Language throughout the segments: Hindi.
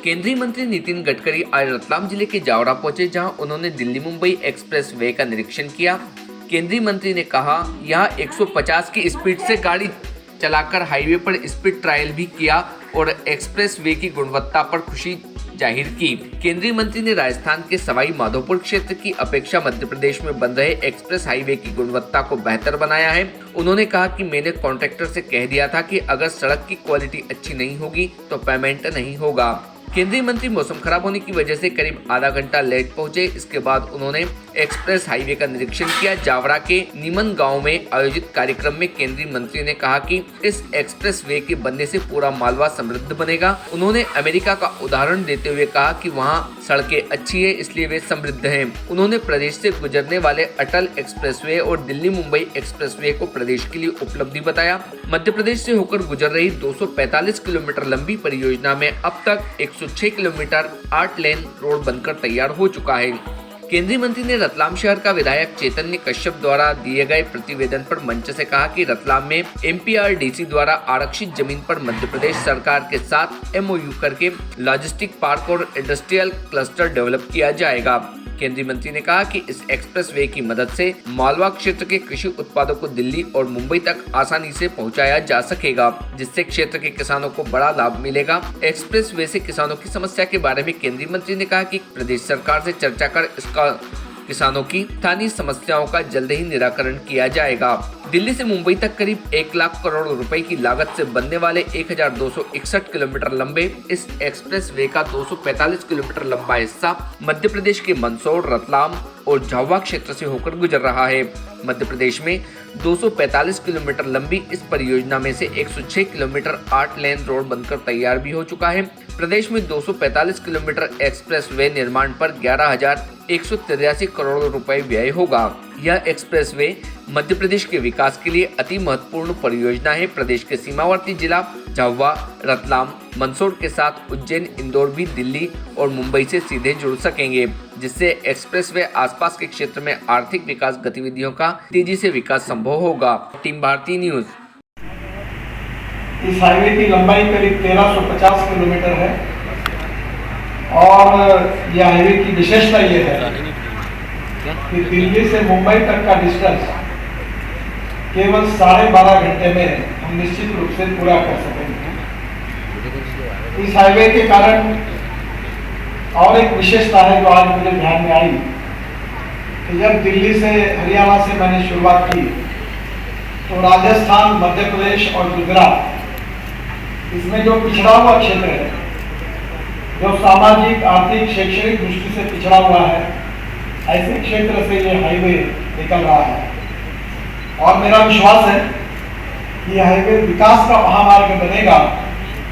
केंद्रीय मंत्री नितिन गडकरी आज रतलाम जिले के जावरा पहुंचे, जहां उन्होंने दिल्ली मुंबई एक्सप्रेस वे का निरीक्षण किया। केंद्रीय मंत्री ने कहा, यहां 150 की स्पीड से गाड़ी चलाकर हाईवे पर स्पीड ट्रायल भी किया और एक्सप्रेस वे की गुणवत्ता पर खुशी जाहिर की। केंद्रीय मंत्री ने राजस्थान के सवाई माधोपुर क्षेत्र की अपेक्षा मध्य प्रदेश में बन रहे एक्सप्रेस हाईवे की गुणवत्ता को बेहतर बनाया है। उन्होंने कहा कि मैंने कॉन्ट्रैक्टर से कह दिया था कि अगर सड़क की क्वालिटी अच्छी नहीं होगी तो पेमेंट नहीं होगा। केंद्रीय मंत्री मौसम खराब होने की वजह से करीब आधा घंटा लेट पहुंचे। इसके बाद उन्होंने एक्सप्रेस हाईवे का निरीक्षण किया। जावरा के नीमन गांव में आयोजित कार्यक्रम में केंद्रीय मंत्री ने कहा कि इस एक्सप्रेस वे के बनने से पूरा मालवा समृद्ध बनेगा। उन्होंने अमेरिका का उदाहरण देते हुए कहा कि वहां सड़कें अच्छी है, इसलिए वे समृद्ध हैं। उन्होंने प्रदेश से गुजरने वाले अटल एक्सप्रेसवे और दिल्ली मुंबई एक्सप्रेसवे को प्रदेश के लिए उपलब्धि बताया। मध्य प्रदेश से होकर गुजर रही 245 किलोमीटर लंबी परियोजना में अब तक 106 किलोमीटर 8 लेन रोड बनकर तैयार हो चुका है। केंद्रीय मंत्री ने रतलाम शहर का विधायक चैतन्य कश्यप द्वारा दिए गए प्रतिवेदन पर मंच से कहा कि रतलाम में MPRDC द्वारा आरक्षित जमीन पर मध्य प्रदेश सरकार के साथ MOU करके लॉजिस्टिक पार्क और इंडस्ट्रियल क्लस्टर डेवलप किया जाएगा। केंद्रीय मंत्री ने कहा कि इस एक्सप्रेस वे की मदद से मालवा क्षेत्र के कृषि उत्पादों को दिल्ली और मुंबई तक आसानी से पहुंचाया जा सकेगा, जिससे क्षेत्र के किसानों को बड़ा लाभ मिलेगा। एक्सप्रेस वे से किसानों की समस्या के बारे में केंद्रीय मंत्री ने कहा कि प्रदेश सरकार से चर्चा कर इसका किसानों की स्थानीय समस्याओं का जल्द ही निराकरण किया जाएगा। दिल्ली से मुंबई तक करीब 1 लाख करोड़ रुपए की लागत से बनने वाले 1261 किलोमीटर लंबे इस एक्सप्रेस वे का 245 किलोमीटर लंबा हिस्सा मध्य प्रदेश के मंदसौर, रतलाम और झाबुआ क्षेत्र से होकर गुजर रहा है। मध्य प्रदेश में 245 किलोमीटर लंबी इस परियोजना में से 106 किलोमीटर 8 लेन रोड बनकर तैयार भी हो चुका है। प्रदेश में 245 किलोमीटर एक्सप्रेस वे निर्माण पर 11,183 करोड़ रुपए व्यय होगा। यह एक्सप्रेस वे मध्य प्रदेश के विकास के लिए अति महत्वपूर्ण परियोजना है। प्रदेश के सीमावर्ती जिला झाबुआ, रतलाम, मंदसौर के साथ उज्जैन, इंदौर भी दिल्ली और मुंबई से सीधे जुड़ सकेंगे, जिससे एक्सप्रेस वे आसपास के क्षेत्र में आर्थिक विकास गतिविधियों का तेजी से विकास संभव होगा। Team Bharti news. इस हाईवे की लंबाई करीब 1350 किलोमीटर है और यह हाईवे की विशेषता ये है कि दिल्ली से मुंबई तक का डिस्टेंस केवल 12.5 घंटे में हम निश्चित रूप से पूरा कर सकेंगे। इस हाईवे के कारण और एक विशेषता है जो आज मुझे ध्यान में आई कि जब दिल्ली से हरियाणा से मैंने शुरुआत की तो राजस्थान, मध्य प्रदेश और गुजरात, इसमें जो पिछड़ा हुआ क्षेत्र है, जो सामाजिक, आर्थिक, शैक्षणिक दृष्टि से पिछड़ा हुआ है, ऐसे क्षेत्र से ये हाईवे निकल रहा है और मेरा विश्वास है कि यह हाईवे विकास का महामार्ग बनेगा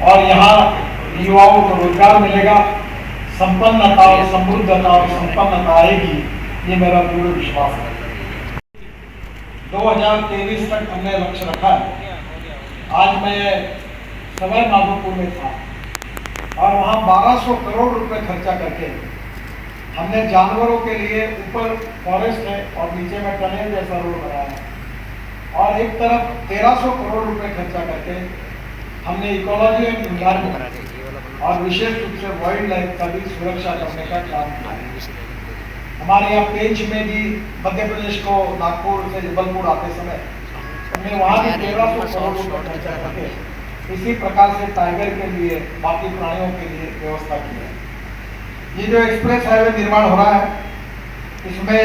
और यहाँ युवाओं को रोजगार मिलेगा, संपन्नता और समृद्धता और संपन्नता आएगी, ये मेरा पूर्ण विश्वास है। 2023 तक हमने लक्ष्य रखा है। आज मैं सवाई माधोपुर में था और वहाँ 1200 करोड़ रुपए खर्चा करके हमने जानवरों के लिए ऊपर फॉरेस्ट है और नीचे में टनल जैसा रोड बनाया है और एक तरफ 1300 करोड़ रुपए खर्चा करके हमने इकोलॉजी एंड एनवायरनमेंट और विशेष रूप से वाइल्ड लाइफ का भी सुरक्षा करने का काम किया है। हमारे यहाँ पेंच में भी मध्य प्रदेश को नागपुर से जबलपुर आते समय हमने वहाँ भी 1300 करोड़ रुपए खर्चा करके इसी प्रकार से टाइगर के लिए, बाकी प्राणियों के लिए व्यवस्था की है। ये जो एक्सप्रेस हाईवे निर्माण हो रहा है, इसमें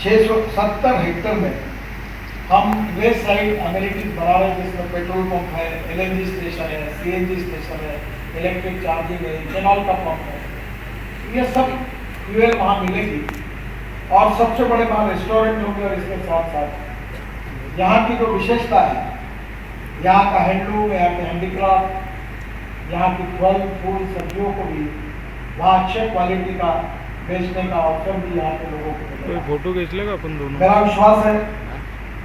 670 हेक्टेयर में हम वेस्ट साइड अमेरिकन बना रहे हैं, जिसमें पेट्रोल पंप है, LNG स्टेशन है, CNG स्टेशन है, इलेक्ट्रिक चार्जिंग है, इथेनॉल का पंप है। ये सब फ्यूल वहाँ मिलेगी और सबसे बड़े वहाँ रेस्टोरेंट होंगे और इसके साथ साथ यहाँ की जो विशेषता है, यहाँ का हैंडलूम, यहाँ के हैंडीक्राफ्ट, यहाँ की फल, फूल, सब्जियों को भी वहाँ अच्छे क्वालिटी का बेचने का अवसर भी यहाँ के लोगों को मिलेगा। फोटो खींच लेगा अपन दोनों। मेरा विश्वास है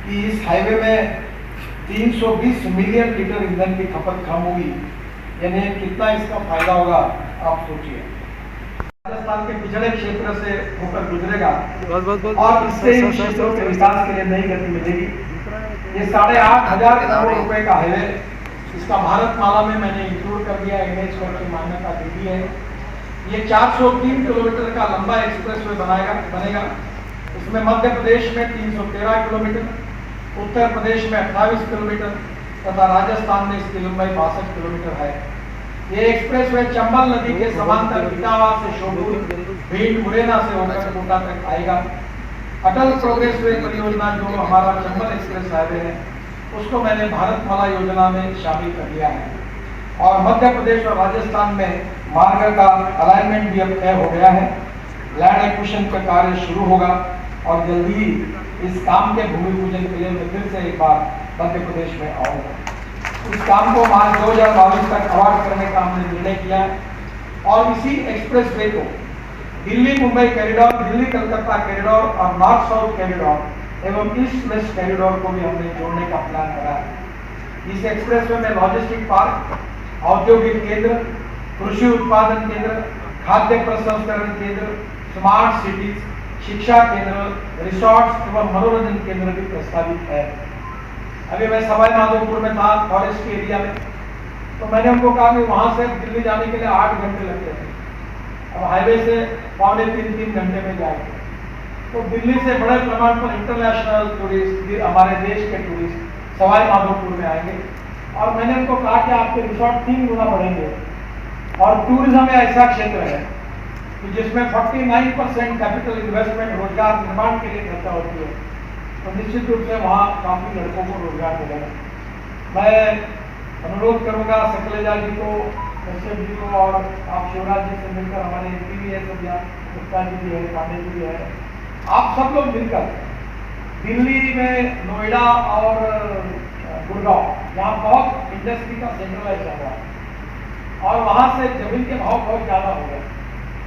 कि इस हाईवे में 320 मिलियन लीटर ईंधन की खपत कम होगी, यानी कितना इसका फायदा होगा आप सोचिए। राजस्थान के पिछड़े क्षेत्र से होकर गुजरेगा और इससे इन क्षेत्रों के विकास के लिए नई गति मिलेगी। ये 8,500 करोड़ रुपए का हाईवे इसका भारतमाला में मैंने इंक्लूड कर दिया, NH की मान्यता दे दी है। ये 403 किलोमीटर का लंबा एक्सप्रेसवे बनेगा। इसमें मध्य प्रदेश में 313 किलोमीटर, उत्तर प्रदेश में 28 किलोमीटर तथा राजस्थान में इसकी लंबाई 62 किलोमीटर है। ये एक्सप्रेसवे चंबल नदी के समांतर इटावा से शोभूर, भिंड, मुरैना से होकर कोटा तक आएगा। अटल प्रोग्रेस वे परियोजना जो हमारा चंबल एक्सप्रेस हाईवे है, उसको मैंने भारतमाला योजना में शामिल कर लिया है। और मध्य प्रदेश और राजस्थान में मार्ग का अलाइनमेंट भी अब तय हो गया है। लैंड एक्विजिशन का कार्य शुरू होगा और जल्दी ही इस काम के भूमि पूजन के लिए मैं फिर से एक बार मध्य प्रदेश में आऊँगा। इस काम को मार्च 2022 तक अवार्ड करने का हमने निर्णय किया है। और इसी एक्सप्रेस वे को दिल्ली मुंबई कॉरिडोर, दिल्ली कलकत्ता कॉरिडोर और नॉर्थ साउथ कॉरिडोर एवं ईस्ट वेस्ट कॉरिडोर को भी हमने जोड़ने का प्लान करा है। इस एक्सप्रेसवे में लॉजिस्टिक पार्क, औद्योगिक केंद्र, कृषि उत्पादन केंद्र, खाद्य प्रसंस्करण केंद्र, स्मार्ट सिटीज, शिक्षा केंद्र, रिसोर्ट्स एवं मनोरंजन केंद्र भी प्रस्तावित है। अभी मैं सवाई माधोपुर में था, फॉरेस्ट के एरिया में, तो मैंने उनको कहा कि वहाँ से दिल्ली जाने के लिए 8 घंटे लगते थे, अब हाईवे से 2.5-3 घंटे में जाएंगे। तो दिल्ली से बड़े प्रमाण पर इंटरनेशनल टूरिस्ट, हमारे देश के टूरिस्ट सवाई माधोपुर में आएंगे। और मैंने उनको कहा कि आपके रिसोर्ट 3 गुना बढ़ेंगे। और टूरिज्म ऐसा क्षेत्र है कि जिसमें 49% कैपिटल इन्वेस्टमेंट रोजगार निर्माण के लिए खर्चा होती है, तो निश्चित रूप से वहाँ काफ़ी लड़कों को रोजगार मिलेगा। मैं अनुरोध करूँगा सकलेजा जी को, कश्यप जी को, और आप शिवराज जी से मिलकर, हमारे MP भी है सब, यहाँ गुप्ता जी भी है, पांडे जी भी है, आप सब लोग मिलकर दिल्ली में, नोएडा और गुड़गांव, यहाँ बहुत इंडस्ट्री का सेंट्रलाइज चल रहा है और वहाँ से जमीन के भाव बहुत ज़्यादा हो गए।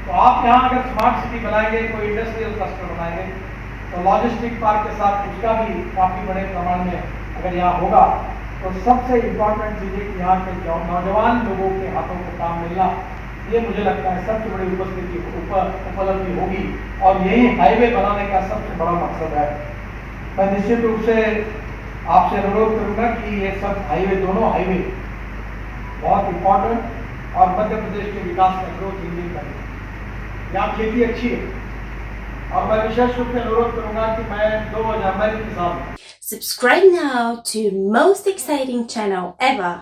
तो आप यहाँ अगर स्मार्ट सिटी बनाएंगे, कोई इंडस्ट्रियल क्लस्टर बनाएंगे, तो लॉजिस्टिक पार्क के साथ उसका भी काफ़ी बड़े प्रमाण में अगर यहाँ होगा, तो सबसे इम्पोर्टेंट चीज़ है कि यहाँ के नौजवान लोगों के हाथों को काम मिलना, ये मुझे लगता है सबसे बड़ी उपलब्धि होगी और यही हाईवे बनाने का सबसे बड़ा मकसद है। मैं निश्चित रूप से आपसे अनुरोध करूँगा कि ये सब हाईवे, दोनों हाईवे बहुत इम्पोर्टेंट और मध्य प्रदेश के विकास का ग्रोथ इंजन बने। यहाँ खेती अच्छी है और मैं विशेष रूप से अनुरोध करूँगा कि मैं 2000 किसान। Subscribe now to most exciting channel ever.